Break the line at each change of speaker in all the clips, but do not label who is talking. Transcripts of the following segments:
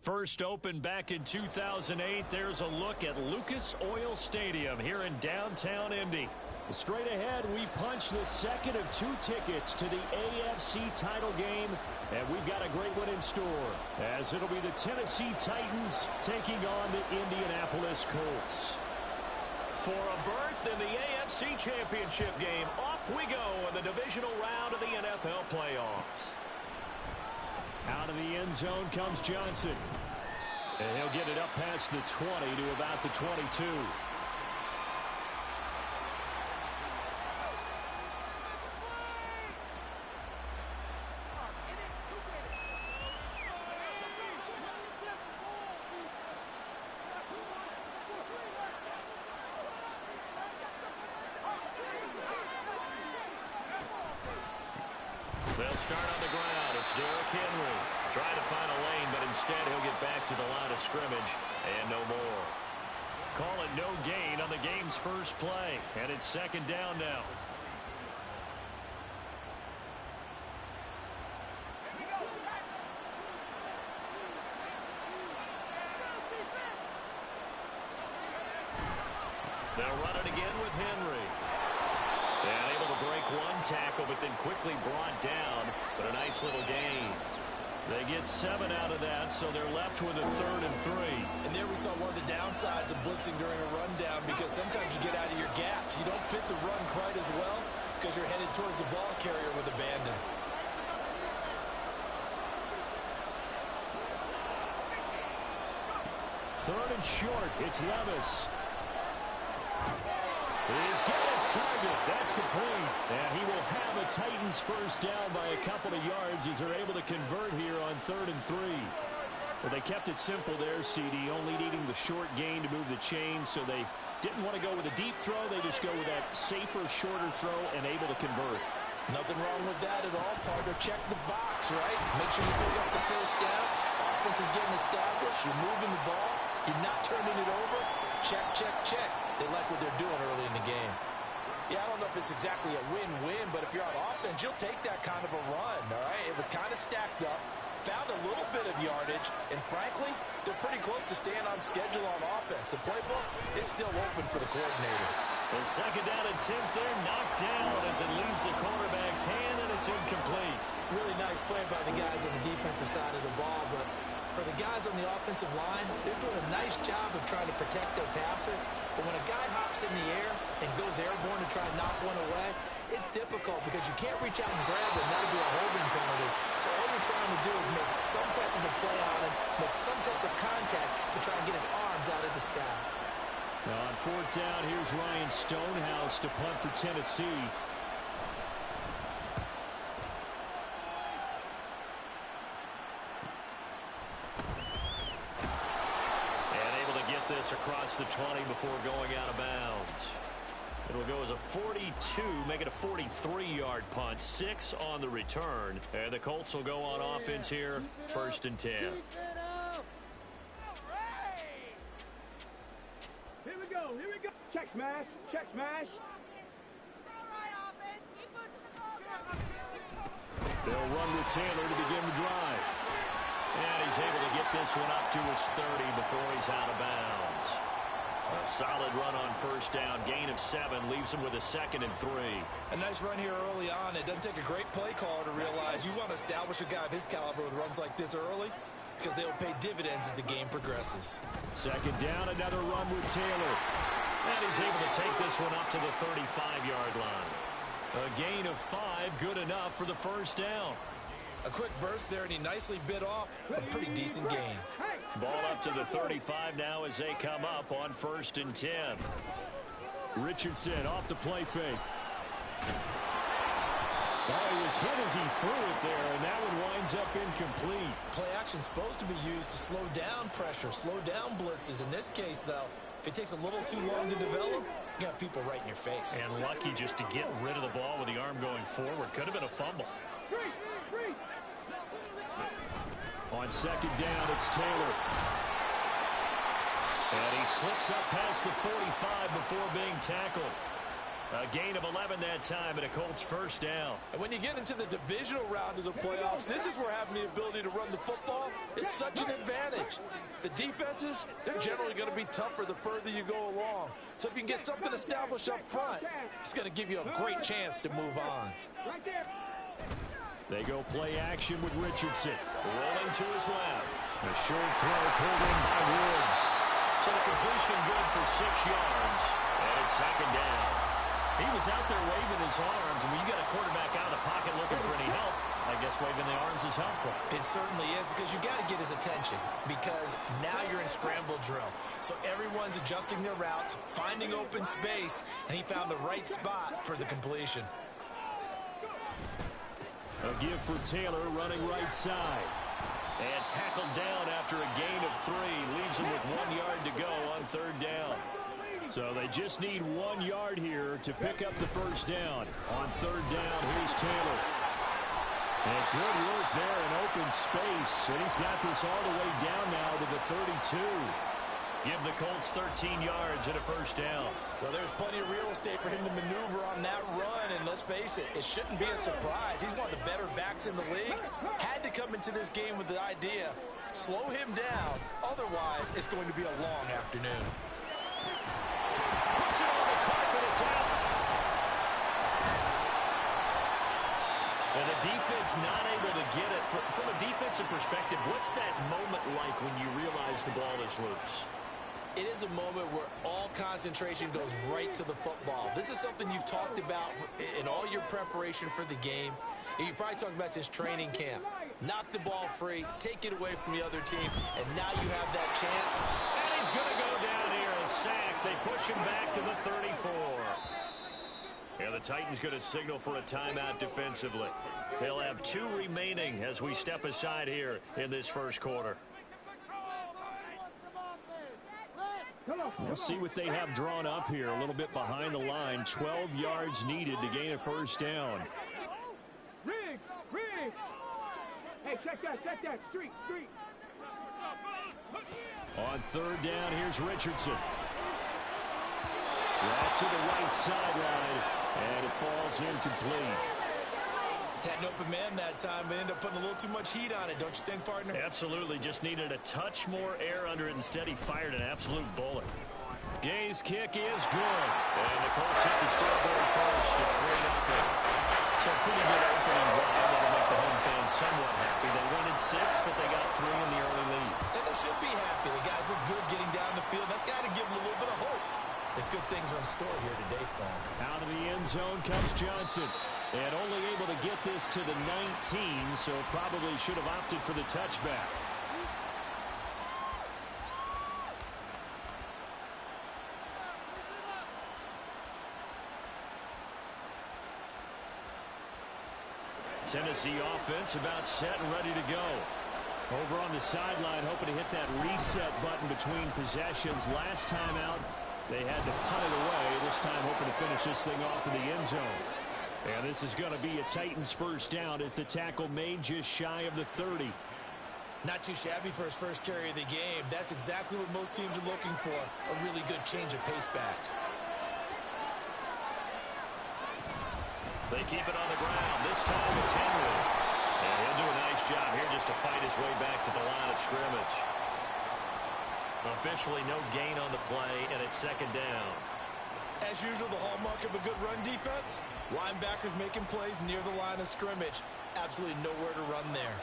First opened back in 2008, there's a look at Lucas Oil Stadium here in downtown Indy. Straight ahead, we punch the second of 2 tickets to the AFC title game, and we've got a great one in store, as it'll be the Tennessee Titans taking on the Indianapolis Colts.
For a berth in the AFC Championship game, off we go in the divisional round of the NFL playoffs.
Out of the end zone comes Johnson. And he'll get it up past the 20 to about the 22.
They'll start on the ground. It's Derrick Henry. Trying to find a lane, but instead he'll get back to the line of scrimmage and no more.
Call it no gain on the game's first play. And it's second down now.
They'll run it again with Henry. And able to break one tackle, but then quickly brought down. But a nice little gain.
They get 7 out of that, so they're left with a 3rd and 3.
And there we saw one of the downsides of blitzing during a rundown, because sometimes you get out of your gaps. You don't fit the run quite as well because you're headed towards the ball carrier with abandon.
Third and short. It's Levis. He's got his target. That's complete. And he will have a Titans first down by a couple of yards as they're able to convert here on 3rd and 3. Well, they kept it simple there, CD, only needing the short gain to move the chain, so they didn't want to go with a deep throw. They just go with that safer, shorter throw and able to convert.
Nothing wrong with that at all, partner. Check the box, right? Make sure you pick up the first down. Offense is getting established. You're moving the ball. You're not turning it over. Check, check, check. They like what they're doing early in the game. Yeah, I don't know if it's exactly a win-win, but if you're on offense, you'll take that kind of a run, all right? It was kind of stacked up, found a little bit of yardage, and frankly, they're pretty close to staying on schedule on offense. The playbook is still open for the coordinator.
The second down attempt there, knocked down as it leaves the quarterback's hand, and it's incomplete.
Really nice play by the guys on the defensive side of the ball, but for the guys on the offensive line, they're doing a nice job of trying to protect their passer. But when a guy hops in the air and goes airborne to try and knock one away, it's difficult because you can't reach out and grab it. That'll be a holding penalty. So all you're trying to do is make some type of a play on him, make some type of contact to try and get his arms out of the sky.
Now on 4th down, here's Ryan Stonehouse to punt for Tennessee. Across the 20 before going out of bounds. It'll go as a 42, make it a 43-yard punt, 6 on the return. And the Colts will go on offense here, 1st and 10.
Here we go, here we go. Check smash, check smash.
They'll run with Taylor to begin the drive. And he's able to get this one up to his 30 before he's out of bounds. A solid run on 1st down. Gain of 7 leaves him with a 2nd and 3.
A nice run here early on. It doesn't take a great play caller to realize you want to establish a guy of his caliber with runs like this early because they will pay dividends as the game progresses.
2nd down, another run with Taylor. And he's able to take this one up to the 35-yard line. A gain of 5, good enough for the 1st down.
A quick burst there, and he nicely bit off a pretty decent gain.
Ball up to the 35 now as they come up on 1st and 10. Richardson off the play fake. Oh, he was hit as he threw it there, and that one winds up incomplete.
Play action's supposed to be used to slow down pressure, slow down blitzes. In this case, though, if it takes a little too long to develop, you got people right in your face.
And lucky just to get rid of the ball with the arm going forward. Could have been a fumble. On 2nd down, it's Taylor. And he slips up past the 45 before being tackled. A gain of 11 that time and a Colts first down.
And when you get into the divisional round of the playoffs, this is where having the ability to run the football is such an advantage. The defenses, they're generally going to be tougher the further you go along. So if you can get something established up front, it's going to give you a great chance to move on.
They go play action with Richardson. Rolling to his left. A short throw pulled in by Woods. So the completion good for 6 yards. And it's second down. He was out there waving his arms, and when you got a quarterback out of the pocket looking for any help, I guess waving the arms is helpful.
It certainly is, because you got to get his attention, because now you're in scramble drill. So everyone's adjusting their routes, finding open space, and he found the right spot for the completion.
A give for Taylor running right side. And tackled down after a gain of 3. Leaves him with 1 yard to go on third down. So they just need 1 yard here to pick up the first down. On third down, here's Taylor. And good work there in open space. And he's got this all the way down now to the 32. Give the Colts 13 yards and a first down.
Well, there's plenty of real estate for him to maneuver on that run. And let's face it, it shouldn't be a surprise. He's one of the better backs in the league. Had to come into this game with the idea, slow him down. Otherwise, it's going to be a long afternoon.
Puts it on the carpet, it's out. And the defense not able to get it. From a defensive perspective, what's that moment like when you realize the ball is loose?
It is a moment where all concentration goes right to the football. This is something you've talked about in all your preparation for the game. And you probably talked about since training camp. Knock the ball free, take it away from the other team, and now you have that chance.
And he's going to go down here, a sack. They push him back to the 34. And the Titans going to signal for a timeout defensively. They'll have 2 remaining as we step aside here in this first quarter. We'll see what they have drawn up here a little bit behind the line. 12 yards needed to gain a first down.
Riggs! Hey, check that. Street.
On third down, here's Richardson. Right to the right sideline, and it falls incomplete.
Had an open man that time, but ended up putting a little too much heat on it, don't you think, partner?
Absolutely, just needed a touch more air under it. Instead, he fired an absolute bullet. Gay's kick is good. And the Colts hit the scoreboard first. It's 3-0. So a pretty good opening drive that'll make the home fans somewhat happy. They wanted 6, but they got 3 in the early lead.
And they should be happy. The guys look good getting down the field. That's got to give them a little bit of hope that good things are in store here today for them.
Out of the end zone comes Johnson. And only able to get this to the 19, so probably should have opted for the touchback. Tennessee offense about set and ready to go. Over on the sideline, hoping to hit that reset button between possessions. Last time out, they had to punt it away. This time hoping to finish this thing off in the end zone. And this is going to be a Titans first down as the tackle made just shy of the 30.
Not too shabby for his first carry of the game. That's exactly what most teams are looking for. A really good change of pace back.
They keep it on the ground. This time it's Henry. And he'll do a nice job here just to fight his way back to the line of scrimmage. Officially no gain on the play, and it's second down.
As usual, the hallmark of a good run defense, linebackers making plays near the line of scrimmage. Absolutely nowhere to run there.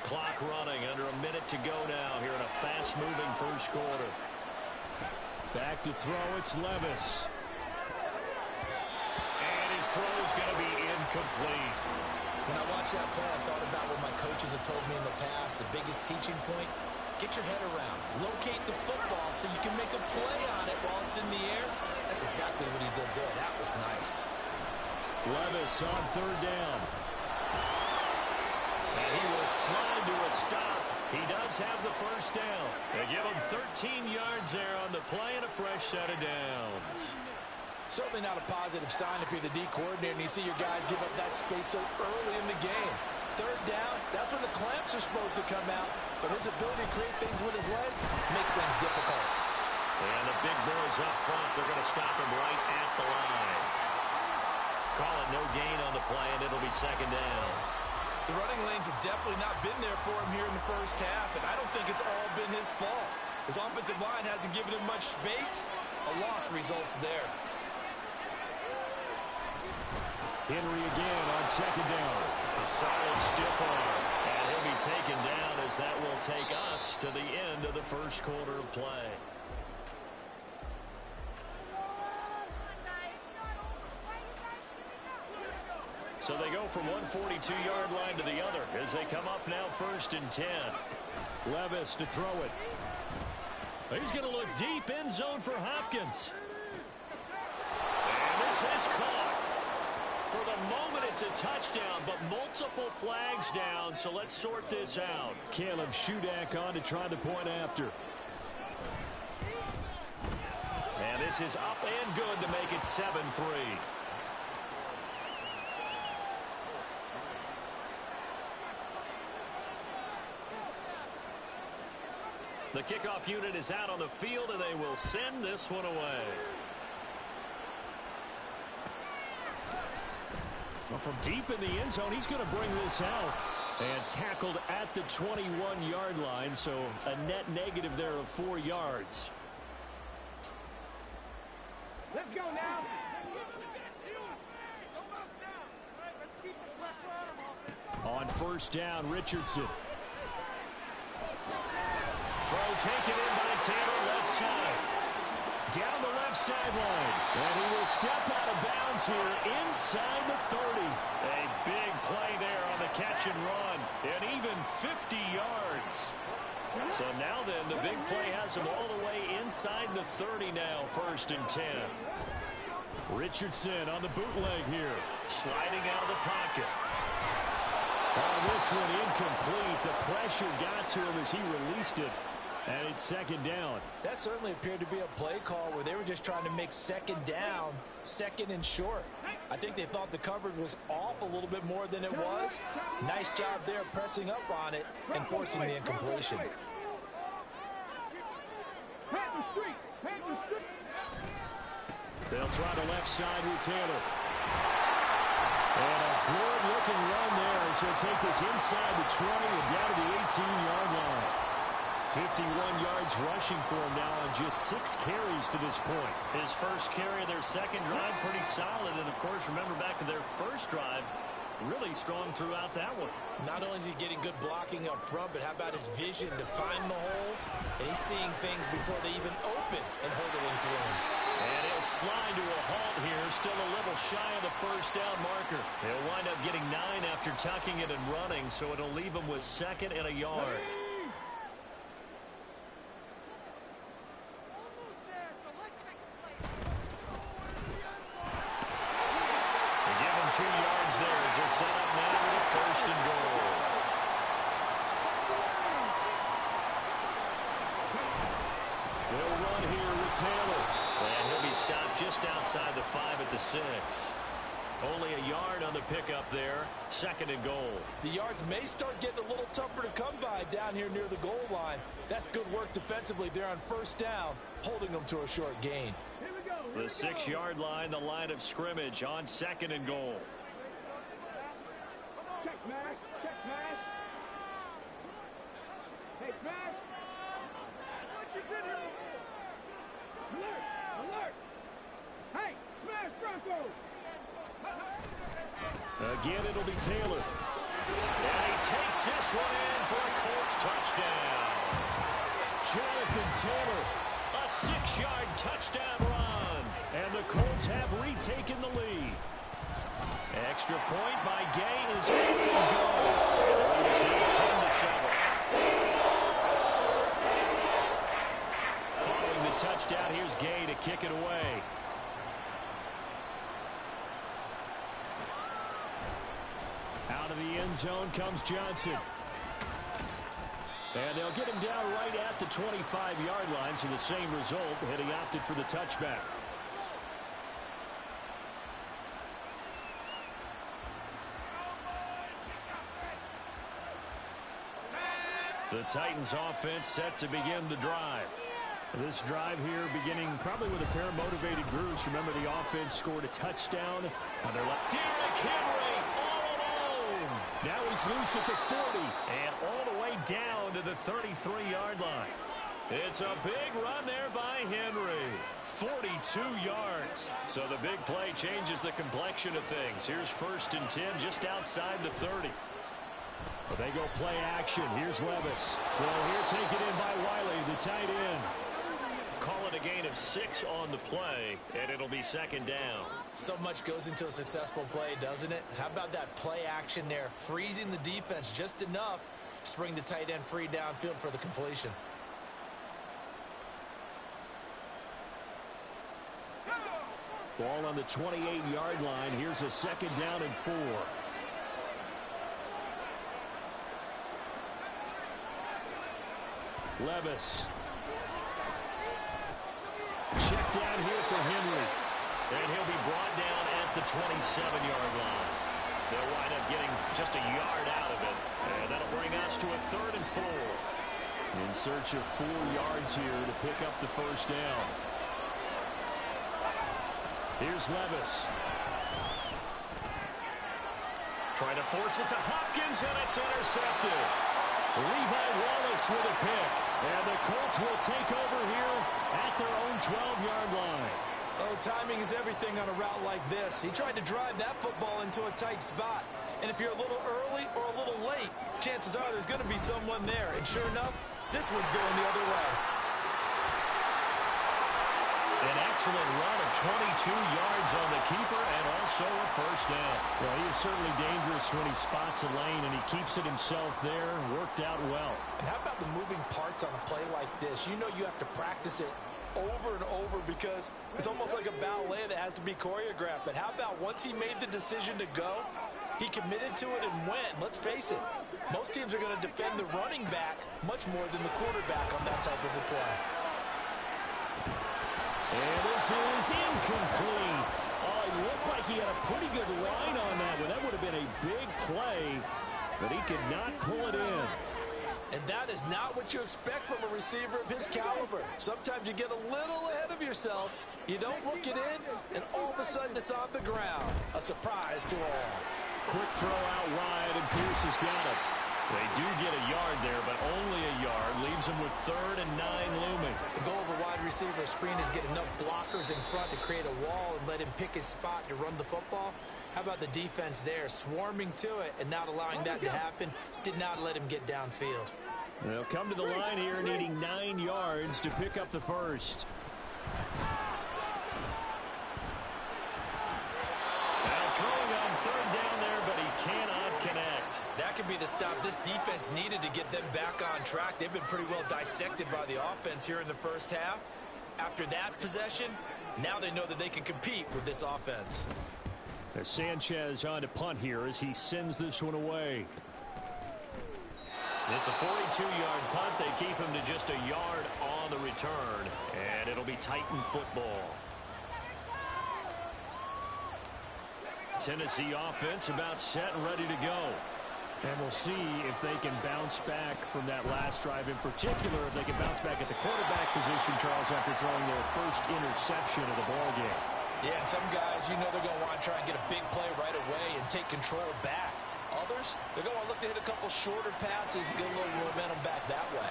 Clock running, under a minute to go now here in a fast-moving first quarter. Back to throw, it's Levis. And his throw's going to be incomplete.
When I watched that play, I thought about what my coaches have told me in the past. The biggest teaching point, get your head around. Locate the football so you can make a play on it while it's in the air. That's exactly what he did there. That was nice.
Levis on third down. And he will slide to a stop. He does have the first down. They give him 13 yards there on the play and a fresh set of downs.
Certainly not a positive sign if you're the D coordinator and you see your guys give up that space so early in the game. Third down, that's when the clamps are supposed to come out. But his ability to create things with his legs makes things difficult.
And the big boys up front, they're going to stop him right at the line.
Calling no gain on the play, and it'll be second down.
The running lanes have definitely not been there for him here in the first half, and I don't think it's all been his fault. His offensive line hasn't given him much space. A loss results there.
Henry again on second down.
A solid stiff arm, and he'll be taken down as that will take us to the end of the first quarter of play. So they go from one 42-yard line to the other as they come up now 1st and 10.
Levis to throw it.
He's going to look deep end zone for Hopkins. And this is caught. For the moment, it's a touchdown, but multiple flags down, so let's sort this out.
Caleb Shudak on to try the point after.
And this is up and good to make it 7-3. The kickoff unit is out on the field, and they will send this one away.
Well, from deep in the end zone, he's going to bring this out. And tackled at the 21-yard line, so a net negative there of 4 yards.
Let's go now.
On first down, Richardson.
Throw taken in by Taylor, left side.
Down the left sideline. And he will step out of bounds here inside the 30.
A big play there on the catch and run. And even 50 yards. So now then, the big play has him all the way inside the 30 now, 1st and 10.
Richardson on the bootleg here.
Sliding out of the pocket.
Oh, this one incomplete. The pressure got to him as he released it. And it's second down.
That certainly appeared to be a play call where they were just trying to make second down, second and short. I think they thought the coverage was off a little bit more than it was. Nice job there pressing up on it and forcing the incompletion.
They'll try the left side with Taylor. And a good-looking run there as he'll take this inside the 20 and down to the 18-yard line. 51 yards rushing for him now on just 6 carries to this point.
His first carry of their second drive, pretty solid. And, of course, remember back to their first drive, really strong throughout that one.
Not only is he getting good blocking up front, but how about his vision to find the holes? And he's seeing things before they even open and hurdling through them.
And he'll slide to a halt here, still a little shy of the first down marker. He'll wind up getting 9 after tucking it and running, so it'll leave him with 2nd and a yard. They give him 2 yards there as they're set up now with a 1st and goal.
They'll run here with Taylor.
And he'll be stopped just outside the 5 at the 6. Only a yard on the pickup there. 2nd and goal.
The yards may start getting a little tougher to come by down here near the goal line. That's good work defensively there on first down, holding them to a short gain.
The 6-yard line, the line of scrimmage on 2nd and goal.
Check, man. Check, man. Hey, Smash. Alert. Alert. Hey, Smash Bronco.
Again, it'll be Taylor.
And he takes this one in for a Colts touchdown.
Jonathan Taylor.
A 6-yard touchdown run.
And the Colts have retaken the lead.
Extra point by Gay is in and good. And the lead is now 10-7. Following the touchdown, here's Gay to kick it away.
Out of the end zone comes Johnson. And they'll get him down right at the 25-yard line, so the same result, and he opted for the touchback.
The Titans offense set to begin the drive.
This drive here beginning probably with a pair of motivated groups. Remember, the offense scored a touchdown on their left.
Derrick Henry all alone.
Now he's loose at the 40.
And all the way down to the 33-yard line. It's a big run there by Henry. 42 yards. So the big play changes the complexion of things. Here's 1st and 10 just outside the 30.
Well, they go play action. Here's Levis. Throw here taken in by Wiley, the tight end.
Call it a gain of 6 on the play, and it'll be 2nd down.
So much goes into a successful play, doesn't it? How about that play action there, freezing the defense just enough to bring the tight end free downfield for the completion.
Ball on the 28-yard line. Here's a 2nd down and 4. Levis. Check down here for Henry.
And he'll be brought down at the 27-yard line. They'll wind up getting just a yard out of it. And that'll bring us to a 3rd and 4.
In search of 4 yards here to pick up the 1st down. Here's Levis.
Trying to force it to Hopkins, and it's intercepted.
Levi Wallace with a pick. And the Colts will take over here at their own 12-yard line.
Oh, timing is everything on a route like this. He tried to drive that football into a tight spot. And if you're a little early or a little late, chances are there's going to be someone there. And sure enough, this one's going the other way.
An excellent run of 22 yards on the keeper and also a 1st down.
Well, he is certainly dangerous when he spots a lane, and he keeps it himself there. Worked out well.
And how about the moving parts on a play like this? You know you have to practice it over and over because it's almost like a ballet that has to be choreographed. But how about once he made the decision to go, he committed to it and went. Let's face it, most teams are going to defend the running back much more than the quarterback on that type of a play.
And this is incomplete. Oh, it looked like he had a pretty good line on that one. That would have been a big play, but he could not pull it in.
And that is not what you expect from a receiver of his caliber. Sometimes you get a little ahead of yourself. You don't look it in, and all of a sudden it's on the ground. A surprise to all.
Quick throw out wide, and Pierce has got it.
They do get a yard there, but only a yard. Leaves them with 3rd and 9 looming.
The goal of a wide receiver screen is get enough blockers in front to create a wall and let him pick his spot to run the football. How about the defense there, swarming to it and not allowing that to happen? Did not let him get downfield.
They'll come to the line here needing 9 yards to pick up the 1st.
Now throwing on 3rd down there, but he cannot connect.
That could be the stop this defense needed to get them back on track. They've been pretty well dissected by the offense here in the 1st half. After that possession, now they know that they can compete with this offense.
As Sanchez on to punt here as he sends this one away.
It's a 42-yard punt. They keep him to just a yard on the return, and it'll be Titan football. Tennessee offense about set and ready to go.
And we'll see if they can bounce back from that last drive, in particular if they can bounce back at the quarterback position, Charles, after throwing their first interception of the ballgame.
Yeah, and some guys, you know they're going to want to try and get a big play right away and take control back. Others, they're going to look to hit a couple shorter passes and get a little momentum back that way.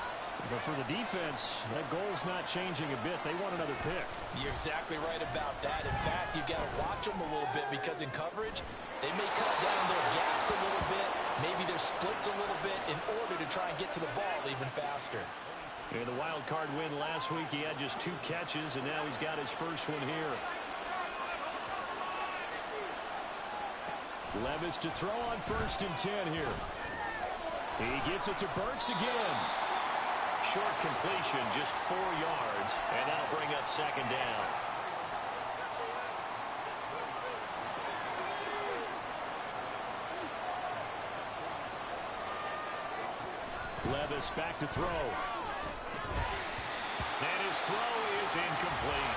But for the defense, that goal's not changing a bit. They want another pick.
You're exactly right about that. In fact, you've got to watch them a little bit because in coverage, they may cut down their gaps a little bit, maybe their splits a little bit in order to try and get to the ball even faster.
In the wild card win last week, he had just 2 catches, and now he's got his first one here. Levis to throw on 1st and 10 here. He gets it to Burks again.
Short completion, just 4 yards, and that'll bring up 2nd down.
Levis back to throw.
And his throw is incomplete.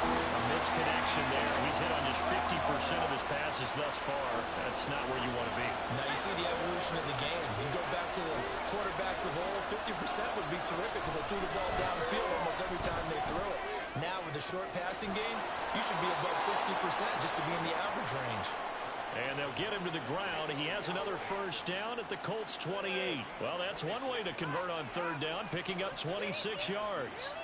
A misconnection there. He's hit on just 50% of his passes thus far. That's not where you want to be.
Now you see the evolution of the game. You go back to the quarterbacks of old, 50% would be terrific because they threw the ball downfield almost every time they threw it. Now with the short passing game, you should be above 60% just to be in the average range.
And they'll get him to the ground. He has another first down at the Colts 28. Well, that's one way to convert on third down, picking up 26 yards.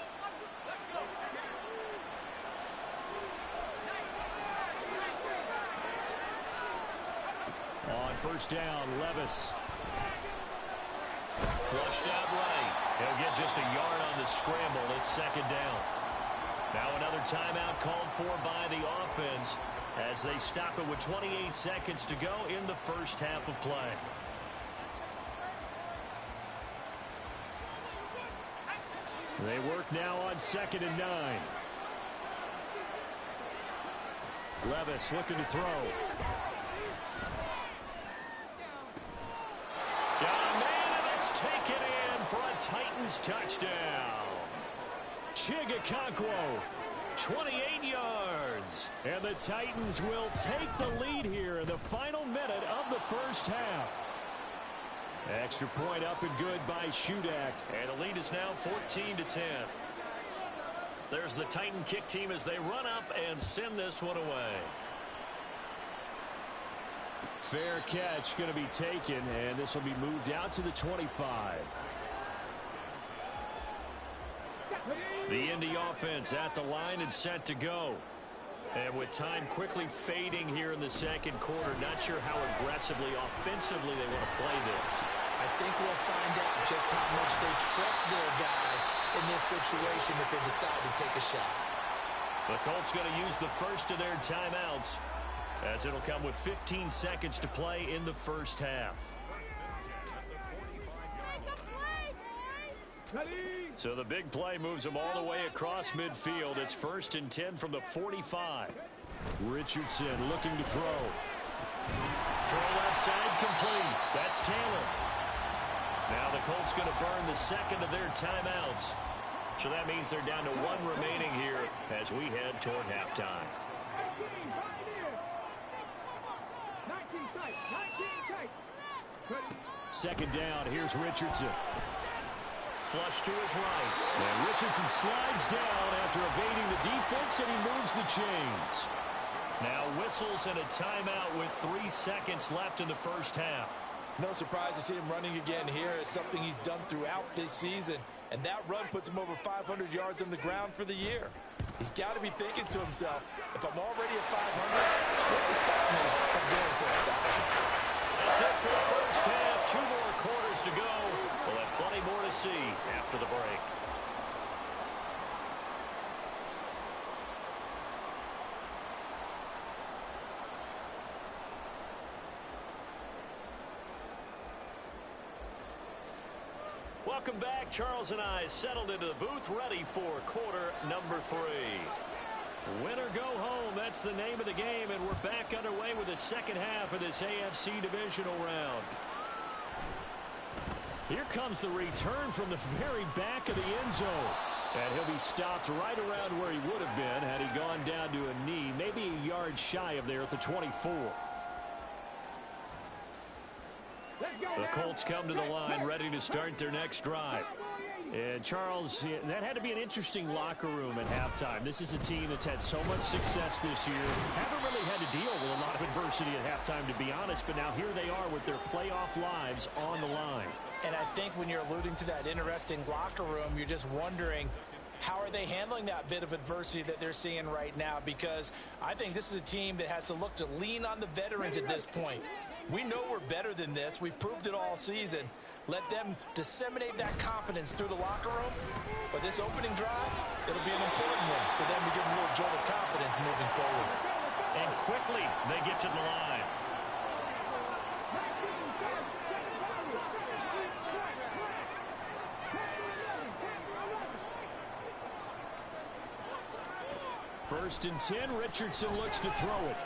On first down, Levis. Flushed out right. He'll get just a yard on the scramble. It's second down. Now another timeout called for by the offense as they stop it with 28 seconds to go in the first half of play. They work now on 2nd and 9. Levis looking to throw. Got a man, and it's taken in for a Titans touchdown. Chigakonkwo, 28 yards. And the Titans will take the lead here in the final minute of the first half. Extra point up and good by Shudak. And the lead is now 14-10. There's the Titan kick team as they run up and send this one away. Fair catch going to be taken, and this will be moved out to the 25. The Indy offense at the line and set to go. And with time quickly fading here in the second quarter, not sure how aggressively, offensively they want to play this.
I think we'll find out just how much they trust their guys in this situation if they decide to take a shot.
The Colts going to use the first of their timeouts as it'll come with 15 seconds to play in the first half. So the big play moves them all the way across midfield. It's 1st and 10 from the 45. Richardson looking to throw. Throw left side complete. That's Taylor. Now the Colts going to burn the second of their timeouts. So that means they're down to one remaining here as we head toward halftime. 2nd down. Here's Richardson. Flush to his right. And Richardson slides down after evading the defense, and he moves the chains. Now whistles and a timeout with 3 seconds left in the first half.
No surprise to see him running again here. It's something he's done throughout this season. And that run puts him over 500 yards on the ground for the year. He's got to be thinking to himself, if I'm already at 500, what's to stop me from going for 1,000?
That's it for the first half. 2 more quarters to go. We'll have plenty more to see after the break. Welcome back. Charles and I settled into the booth, ready for quarter number 3. Win or go home, that's the name of the game, and we're back underway with the second half of this AFC divisional round. Here comes the return from the very back of the end zone. And he'll be stopped right around where he would have been had he gone down to a knee, maybe a yard shy of there at the 24. The Colts come to the line, ready to start their next drive. And Charles, that had to be an interesting locker room at halftime. This is a team that's had so much success this year. Haven't really had to deal with a lot of adversity at halftime, to be honest. But now here they are with their playoff lives on the line.
And I think when you're alluding to that interesting locker room, you're just wondering, how are they handling that bit of adversity that they're seeing right now? Because I think this is a team that has to look to lean on the veterans at this point. We know we're better than this. We've proved it all season. Let them disseminate that confidence through the locker room. But this opening drive, it'll be an important one for them to give them a little jolt of confidence moving forward.
And quickly, they get to the line. First and 10, Richardson looks to throw it.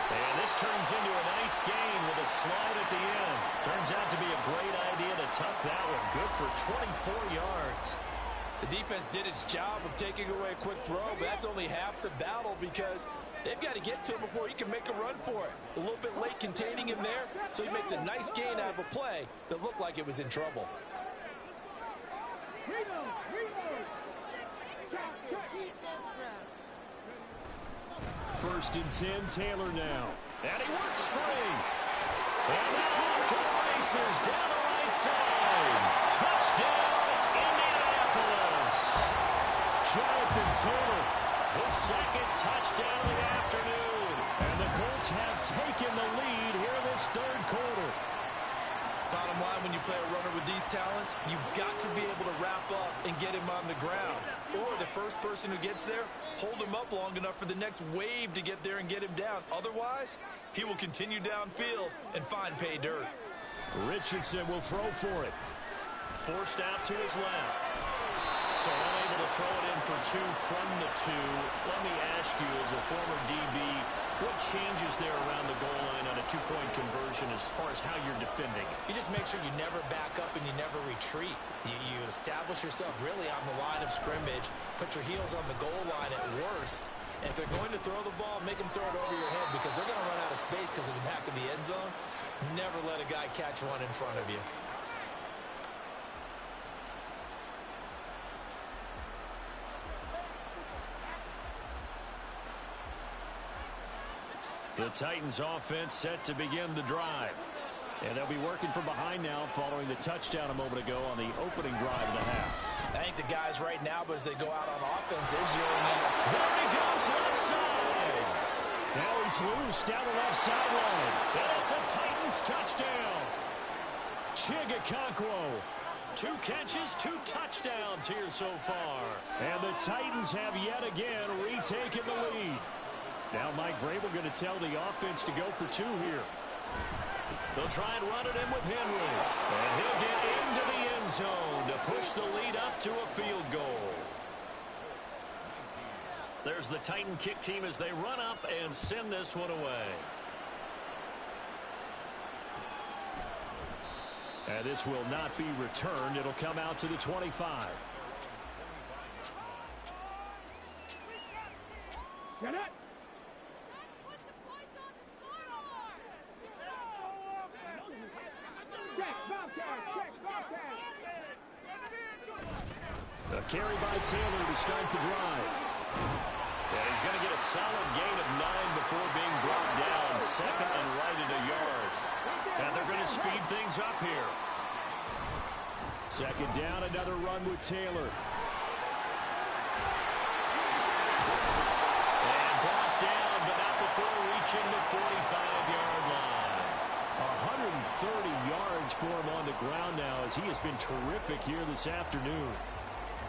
And this turns into a nice gain with a slide at the end. Turns out to be a great idea to tuck that one. Good for 24 yards.
The defense did its job of taking away a quick throw, but that's only half the battle because they've got to get to him before he can make a run for it. A little bit late containing him there, so he makes a nice gain out of a play that looked like it was in trouble.
First and 10, Taylor now. And he works free. And now off to the races down the right side. Touchdown, Indianapolis. Jonathan Taylor, his second touchdown of the afternoon. And the Colts have taken the lead here this third quarter.
Bottom line, when you play a runner with these talents, you've got to be able to wrap up and get him on the ground. Or the first person who gets there, hold him up long enough for the next wave to get there and get him down. Otherwise, he will continue downfield and find pay dirt.
Richardson will throw for it. Forced out to his left. So unable to throw it in for two from the two. Let me ask you, as a former DB, what changes there around the goal line on a two-point conversion as far as how you're defending?
You just make sure you never back up and you never retreat. You establish yourself really on the line of scrimmage, put your heels on the goal line at worst, and if they're going to throw the ball, make them throw it over your head because they're going to run out of space because of the back of the end zone. Never let a guy catch one in front of you.
The Titans offense set to begin the drive. And they'll be working from behind now following the touchdown a moment ago on the opening drive of the half.
I think the guys right now, but as they go out on offense, they're zeroing in.
There he goes left side. Now he's loose down the left sideline. And it's a Titans touchdown. Chigakonkwo. 2 catches, 2 touchdowns here so far. And the Titans have yet again retaken the lead. Now Mike Vrabel going to tell the offense to go for 2 here. They'll try and run it in with Henry. And he'll get into the end zone to push the lead up to a field goal. There's the Titan kick team as they run up and send this one away. And this will not be returned. It'll come out to the 25.
Get it!
A carry by Taylor to start the drive. And he's going to get a solid gain of 9 before being brought down. Second and right at a yard. And they're going to speed things up here. Second down, another run with Taylor. And brought down, but not before reaching the 45-yard line. 130 yards for him on the ground now as he has been terrific here this afternoon.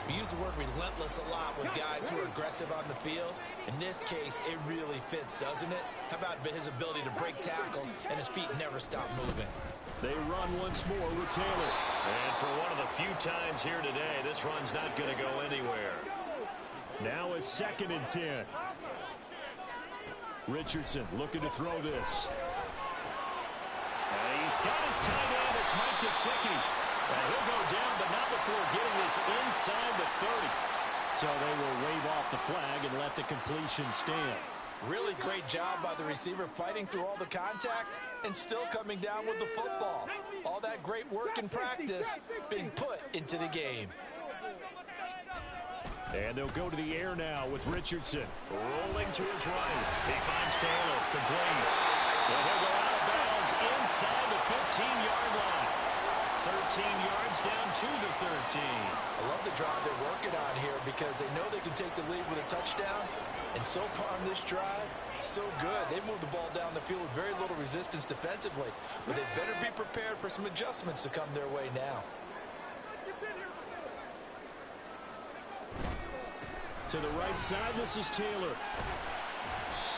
We use the word relentless a lot with guys who are aggressive on the field. In this case, it really fits, doesn't it? How about his ability to break tackles and his feet never stop moving?
They run once more with Taylor. And for one of the few times here today, this run's not going to go anywhere. Now a 2nd and 10. Richardson looking to throw this. And he's got his tight end. It's Mike Gesicki. And he'll go down, but not before getting this inside the 30. So they will wave off the flag and let the completion stand.
Really great job by the receiver fighting through all the contact and still coming down with the football. All that great work and practice being put into the game.
And they'll go to the air now with Richardson. Rolling to his right. He finds Taylor. Complete. And he'll go out of bounds inside the 15-yard line. 13 yards down to the 13.
I love the drive they're working on here because they know they can take the lead with a touchdown. And so far on this drive, so good. They moved the ball down the field with very little resistance defensively. But they better be prepared for some adjustments to come their way now.
To the right side, this is Taylor.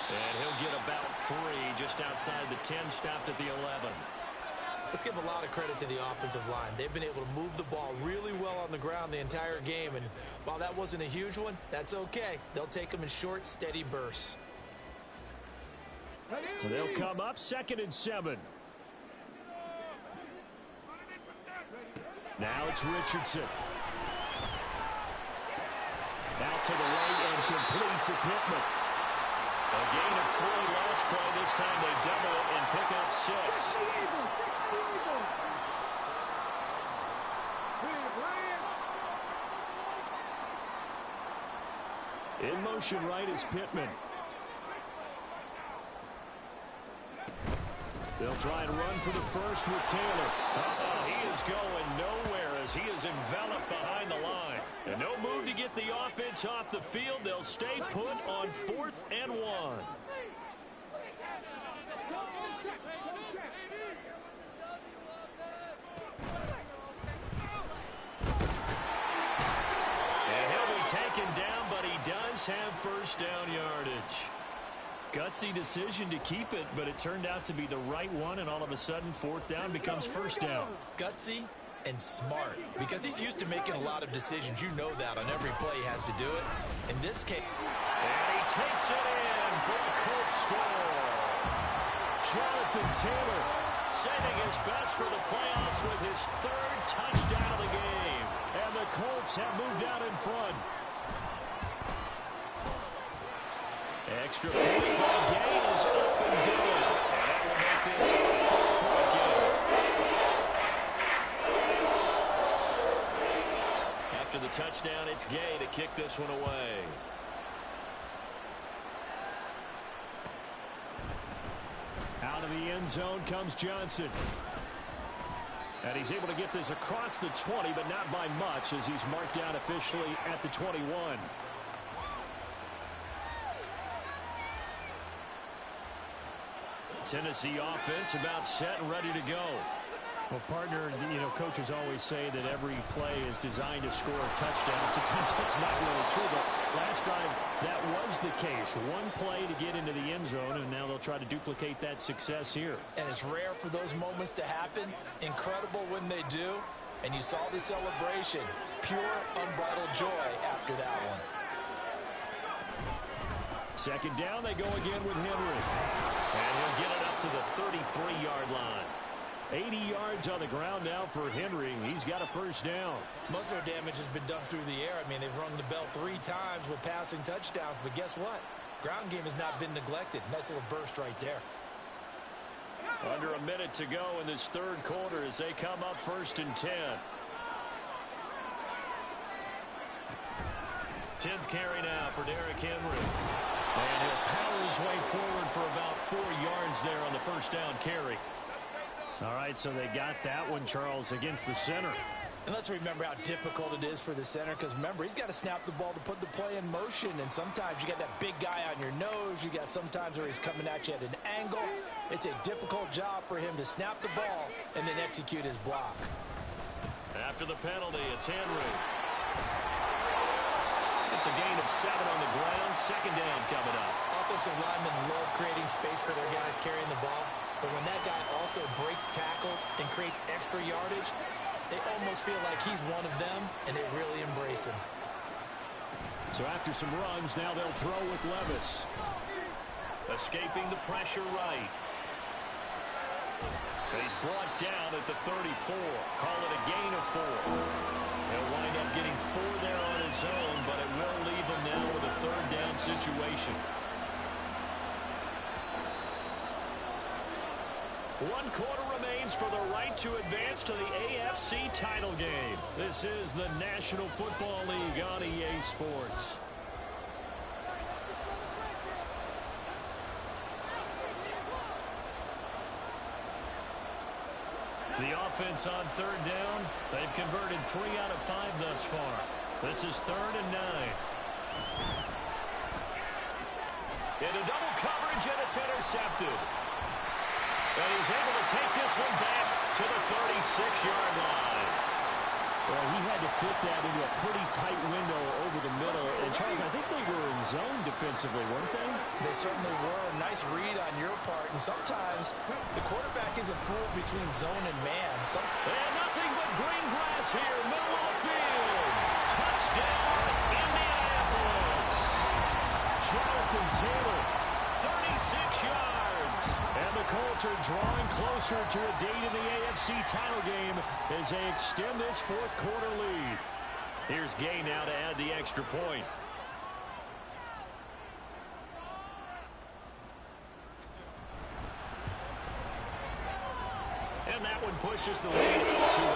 And he'll get about 3 just outside the 10, stopped at the 11.
Let's give a lot of credit to the offensive line. They've been able to move the ball really well on the ground the entire game. And while that wasn't a huge one, that's okay. They'll take them in short, steady bursts.
They'll come up 2nd and 7. Now it's Richardson. to the right and complete to Pittman.
A gain of 3 last play. This time they double it and pick up 6.
In motion right is Pittman. They'll try and run for the first with Taylor.
He is going nowhere as he is enveloped behind the line. And no move to get the offense off the field. They'll stay put on 4th and 1. And he'll be taken down, but he does have first down yardage.
Gutsy decision to keep it, but it turned out to be the right one, and all of a sudden, 4th down becomes first down.
Gutsy and smart, because he's used to making a lot of decisions. You know that on every play he has to do it. In this case,
and he takes it in for a Colts score.
Jonathan Taylor
saving his best for the playoffs with his 3rd touchdown of the game.
And the Colts have moved out in front. Extra point by Gay is up and good.
And that will make this a 4-point game. After the touchdown, it's Gay to kick this one away.
Out of the end zone comes Johnson. And he's able to get this across the 20, but not by much, as he's marked down officially at the 21.
Tennessee offense about set and ready to go.
Well, partner, coaches always say that every play is designed to score a touchdown. Sometimes that's not really true, but last time that was the case. One play to get into the end zone, and now they'll try to duplicate that success here.
and it's rare for those moments to happen. Incredible when they do. And you saw the celebration. Pure, unbridled joy after that one.
2nd down, they go again with Henry.
And he'll get it up to the 33-yard line.
80 yards on the ground now for Henry. He's got a first down.
Most of their damage has been done through the air. I mean, they've rung the bell 3 times with passing touchdowns. But guess what? Ground game has not been neglected. Nice little burst right there.
Under a minute to go in this 3rd quarter as they come up 1st and 10. 10th carry now for Derrick Henry.
And he'll power his way forward for about 4 yards there on the first down carry. All right, so they got that one, Charles, against the center.
And let's remember how difficult it is for the center, because remember, he's got to snap the ball to put the play in motion, and sometimes you got that big guy on your nose. You got sometimes where he's coming at you at an angle. It's a difficult job for him to snap the ball and then execute his block.
After the penalty, it's Henry. It's a gain of 7 on the ground. 2nd down coming up.
Offensive linemen love creating space for their guys carrying the ball, but when that guy also breaks tackles and creates extra yardage, they almost feel like he's one of them, and they really embrace him.
So after some runs, now they'll throw with Levis.
Escaping the pressure right. And he's brought down at the 34. Call it a gain of 4. He'll wind up getting 4 there on his own, but it will leave him now with a 3rd down situation. 1 quarter remains for the right to advance to the AFC title game. This is the National Football League on EA Sports. The offense on 3rd down, they've converted 3 out of 5 thus far. This is 3rd and 9. Into double coverage, and it's intercepted. And he's able to take this one back to the 36-yard line.
Well, he had to fit that into a pretty tight window over the middle. And, Charles, I think they were in zone defensively, weren't they?
They certainly were. A nice read on your part. And sometimes the quarterback isn't fooled between zone and man.
And nothing but green grass here, middle of the field. Touchdown, Indianapolis.
Jonathan Taylor,
36 yards.
And the Colts are drawing closer to a date in the AFC title game as they extend this 4th quarter lead.
Here's Gay now to add the extra point.
and pushes the lead to 11.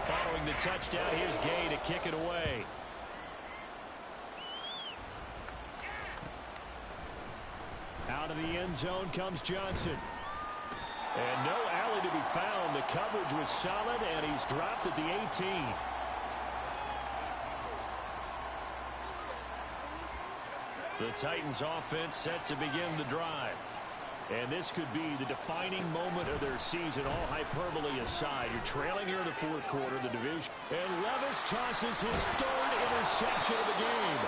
Following the touchdown, here's Gay to kick it away. Out of the end zone comes Johnson. And no alley to be found. The coverage was solid, and he's dropped at the 18. The Titans offense set to begin the drive. And this could be the defining moment of their season, all hyperbole aside. You're trailing here in the fourth quarter of the division. And Levis tosses his third interception of the game.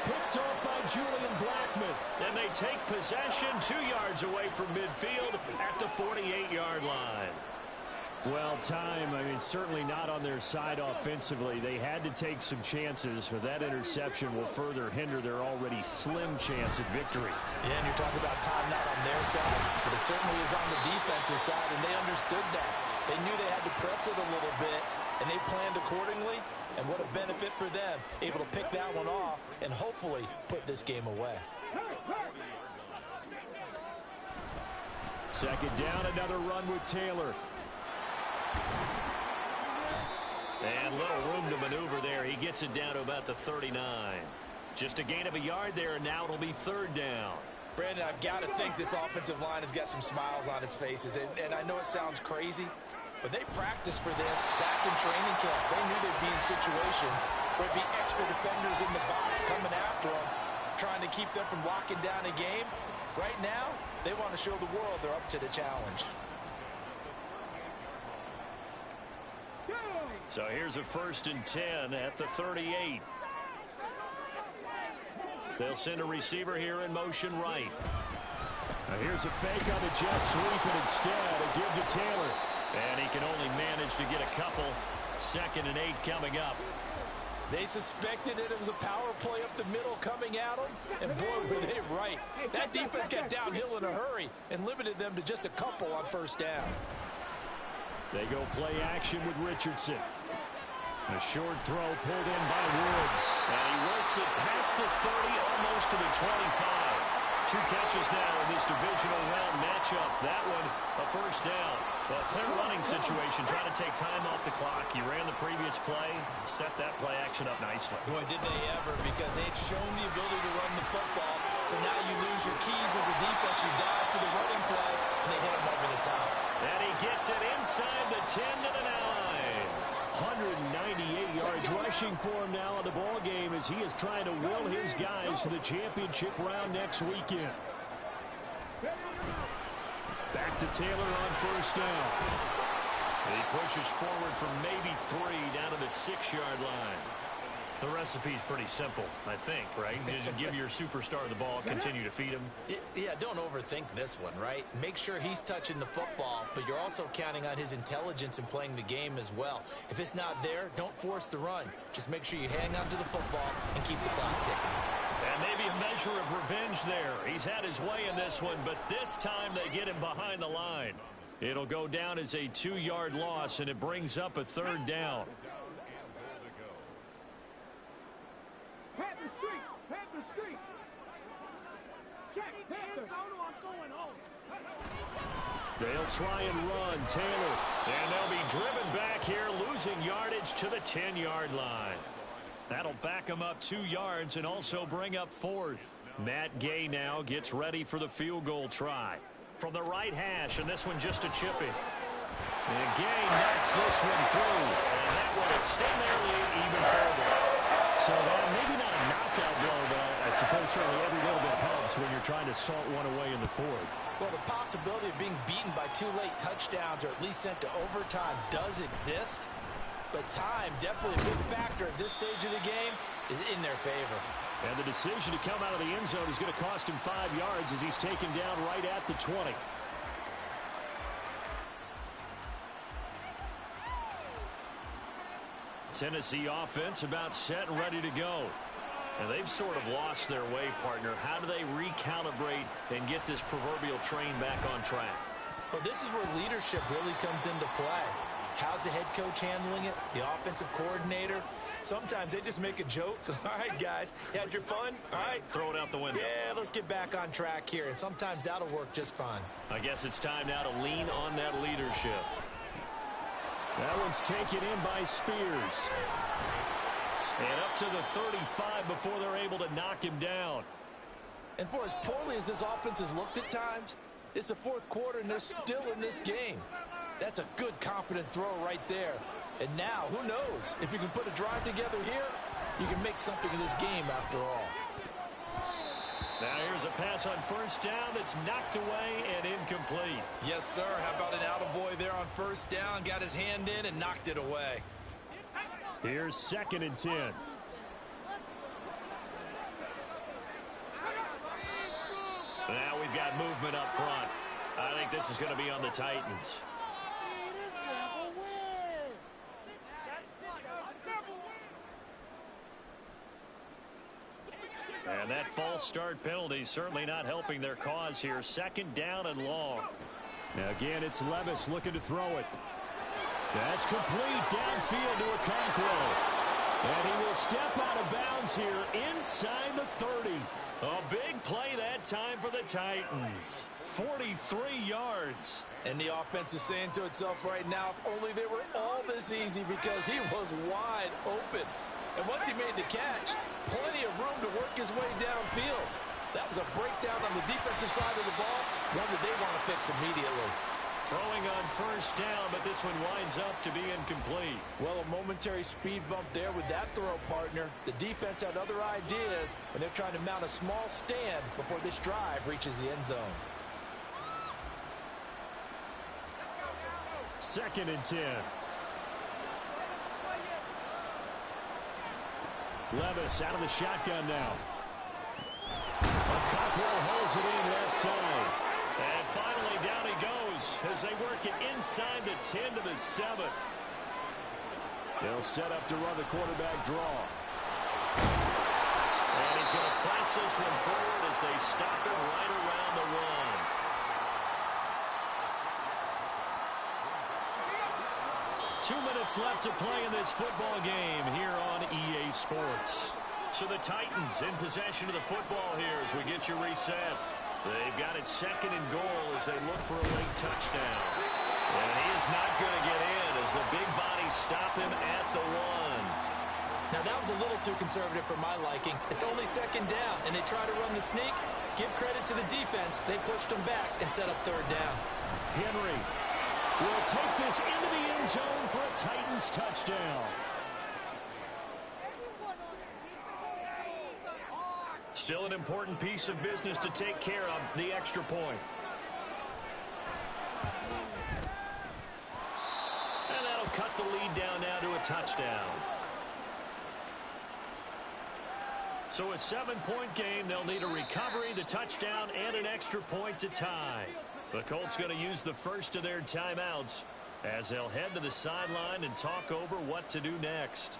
Picked off by Julian Blackmon. And they take possession 2 yards away from midfield at the 48-yard line. Well, certainly not on their side offensively. They had to take some chances, but that interception will further hinder their already slim chance at victory.
Yeah, and you're talking about time not on their side, but it certainly is on the defensive side, and they understood that. They knew they had to press it a little bit, and they planned accordingly, and what a benefit for them, able to pick that one off and hopefully put this game away.
Second down, another run with Taylor. And little room to maneuver there. He gets it down to about the 39. Just a gain of a yard there, and now it'll be third down.
Brandon, I've got to think this offensive line has got some smiles on its faces. And I know it sounds crazy, but they practiced for this back in training camp. They knew they'd be in situations where it'd be extra defenders in the box coming after them, trying to keep them from locking down a game. Right now, they want to show the world they're up to the challenge.
So here's a 1st and 10 at the 38. They'll send a receiver here in motion right. Now here's a fake on the jet sweep, and instead a give to Taylor. And he can only manage to get a couple. 2nd and 8 coming up.
They suspected it was a power play up the middle coming at them, and boy, were they right. That defense got downhill in a hurry and limited them to just a couple on 1st down.
They go play action with Richardson. A short throw pulled in by Woods. And he works it past the 30, almost to the 25. 2 catches now in this divisional round matchup. That one, a 1st down. Well, clear running situation, trying to take time off the clock. He ran the previous play, set that play action up nicely.
Boy, did they ever, because they'd shown the ability to run the football. So now you lose your keys as a defense. You dive for the running play, and they hit him over the top.
And he gets it inside the 10 to the 9. 198 yards rushing for him now in the ball game as he is trying to will his guys to the championship round next weekend. Back to Taylor on 1st down. He pushes forward from maybe 3 down to the 6-yard line. The recipe's pretty simple, I think, right? Just give your superstar the ball, continue to feed him.
Yeah, don't overthink this one, right? Make sure he's touching the football, but you're also counting on his intelligence in playing the game as well. If it's not there, don't force the run. Just make sure you hang on to the football and keep the clock ticking.
And maybe a measure of revenge there. He's had his way in this one, but this time they get him behind the line. It'll go down as a 2-yard loss, and it brings up a 3rd down. They'll try and run. Taylor. And they'll be driven back here, losing yardage to the 10-yard line. That'll back them up 2 yards and also bring up 4th. Matt Gay now gets ready for the field goal try. From the right hash, and this one just a chipping. And Gay knocks this one through. And that will extend their lead even further. So maybe not a knockout blow, but I suppose certainly every little bit helps when you're trying to salt one away in the 4th.
Well, the possibility of being beaten by 2 late touchdowns or at least sent to overtime does exist. But time, definitely a big factor at this stage of the game, is in their favor.
And the decision to come out of the end zone is going to cost him 5 yards as he's taken down right at the 20. Tennessee offense about set and ready to go. And they've sort of lost their way, partner. How do they recalibrate and get this proverbial train back on track?
Well, this is where leadership really comes into play. How's the head coach handling it? The offensive coordinator? Sometimes they just make a joke. All right, guys, you had your fun? All right.
Throw it out the window.
Yeah, let's get back on track here, and sometimes that'll work just fine.
I guess it's time now to lean on that leadership. That one's taken in by Spears. And up to the 35 before they're able to knock him down.
And for as poorly as this offense has looked at times, it's the fourth quarter, and they're still in this game. That's a good, confident throw right there. And now, who knows? If you can put a drive together here, you can make something of this game after all.
Now here's a pass on first down that's knocked away and incomplete.
Yes, sir. How about an attaboy there on first down? Got his hand in and knocked it away.
Here's 2nd and 10. Now we've got movement up front. I think this is going to be on the Titans. And that false start penalty certainly not helping their cause here. 2nd down and long. Now again, it's Levis looking to throw it. That's complete downfield to Okonkwo. And he will step out of bounds here inside the 30. A big play that time for the Titans. 43 yards.
And the offense is saying to itself right now, if only they were all this easy, because he was wide open. And once he made the catch, plenty of room to work his way downfield. That was a breakdown on the defensive side of the ball, one that they want to fix immediately.
Throwing on first down, but this one winds up to be incomplete.
Well, a momentary speed bump there with that throw, partner. The defense had other ideas, and they're trying to mount a small stand before this drive reaches the end zone.
2nd and 10. Levis out of the shotgun now. Okonkwo holds it in left side. And finally down he goes as they work it inside the 10 to the 7. They'll set up to run the quarterback draw. And he's going to press this one forward as they stop him right around the run. Two minutes left to play in this football game here on EA Sports. So the Titans in possession of the football here as we get you reset. They've got it 2nd and goal as they look for a late touchdown. And he is not going to get in as the big bodies stop him at the 1.
Now, that was a little too conservative for my liking. It's only 2nd down, and they try to run the sneak. Give credit to the defense. They pushed them back and set up 3rd down.
Henry will take this into the end zone for a Titans touchdown. Still an important piece of business to take care of, the extra point. And that'll cut the lead down now to a touchdown. So a 7-point game, they'll need a recovery, the touchdown, and an extra point to tie. The Colts going to use the first of their timeouts as they'll head to the sideline and talk over what to do next.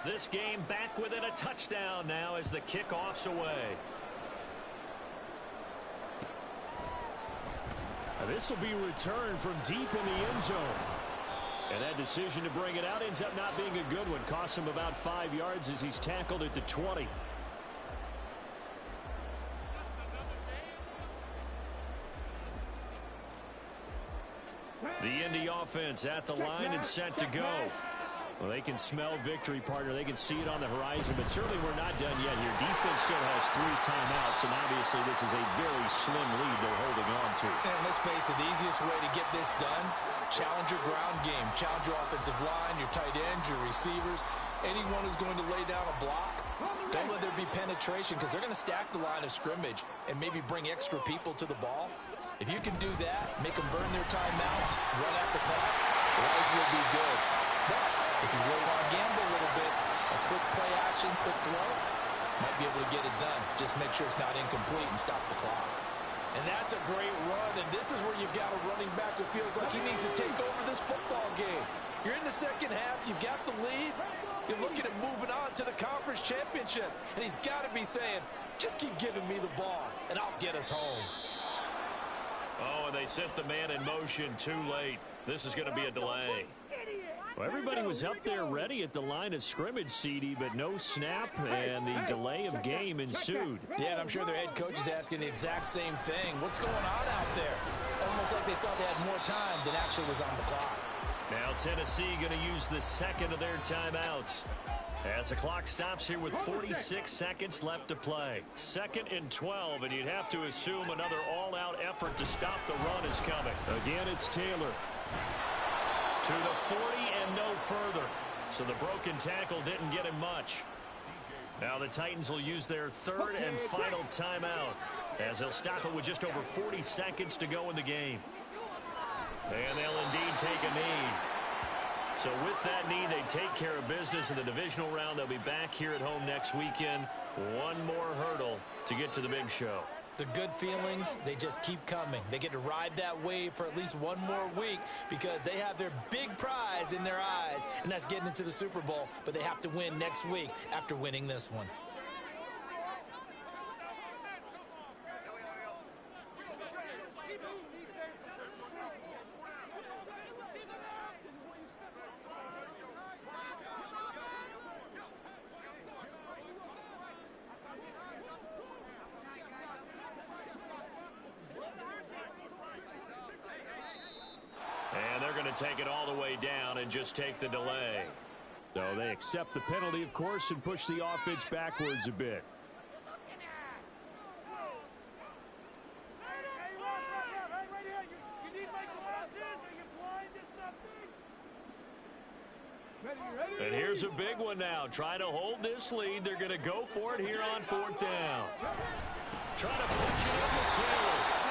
This game back within a touchdown now as the kickoff's away. Now this will be returned from deep in the end zone. And that decision to bring it out ends up not being a good one. Costs him about 5 yards as he's tackled at the 20. The Indy offense at the line and set to go. Well, they can smell victory, partner. They can see it on the horizon, but certainly we're not done yet here. Defense still has 3 timeouts, and obviously this is a very slim lead they're holding on to.
And let's face it, the easiest way to get this done, challenge your ground game. Challenge your offensive line, your tight ends, your receivers, anyone who's going to lay down a block. Don't let there be penetration because they're going to stack the line of scrimmage and maybe bring extra people to the ball. If you can do that, make them burn their timeouts, run out the clock, life will be good. But if you really want to gamble a little bit, a quick play action, quick throw, might be able to get it done. Just make sure it's not incomplete and stop the clock. And that's a great run, and this is where you've got a running back who feels like he needs to take over this football game. You're in the second half, you've got the lead, you're looking at moving on to the conference championship, and he's got to be saying, just keep giving me the ball, and I'll get us home.
Oh, and they sent the man in motion too late. This is going to be a delay.
Well, everybody was up there ready at the line of scrimmage, CD, but no snap, and the delay of game ensued.
Yeah, and I'm sure their head coach is asking the exact same thing. What's going on out there? Almost like they thought they had more time than actually was on the clock.
Now Tennessee going to use the second of their timeouts. As the clock stops here with 46 seconds left to play. 2nd and 12, and you'd have to assume another all-out effort to stop the run is coming.
Again, it's Taylor.
To the 40 and no further. So the broken tackle didn't get him much. Now the Titans will use their 3rd and final timeout, as they'll stop it with just over 40 seconds to go in the game. And they'll indeed take a knee. So with that knee, they take care of business in the divisional round. They'll be back here at home next weekend. One more hurdle to get to the big show.
The good feelings, they just keep coming. They get to ride that wave for at least one more week because they have their big prize in their eyes, and that's getting into the Super Bowl. But they have to win next week after winning this one.
Take it all the way down and just take the delay.
So they accept the penalty, of course, and push the offense backwards a bit.
And here's a big one now. Trying to hold this lead. They're going to go for it here on 4th down. Trying to punch it over Taylor.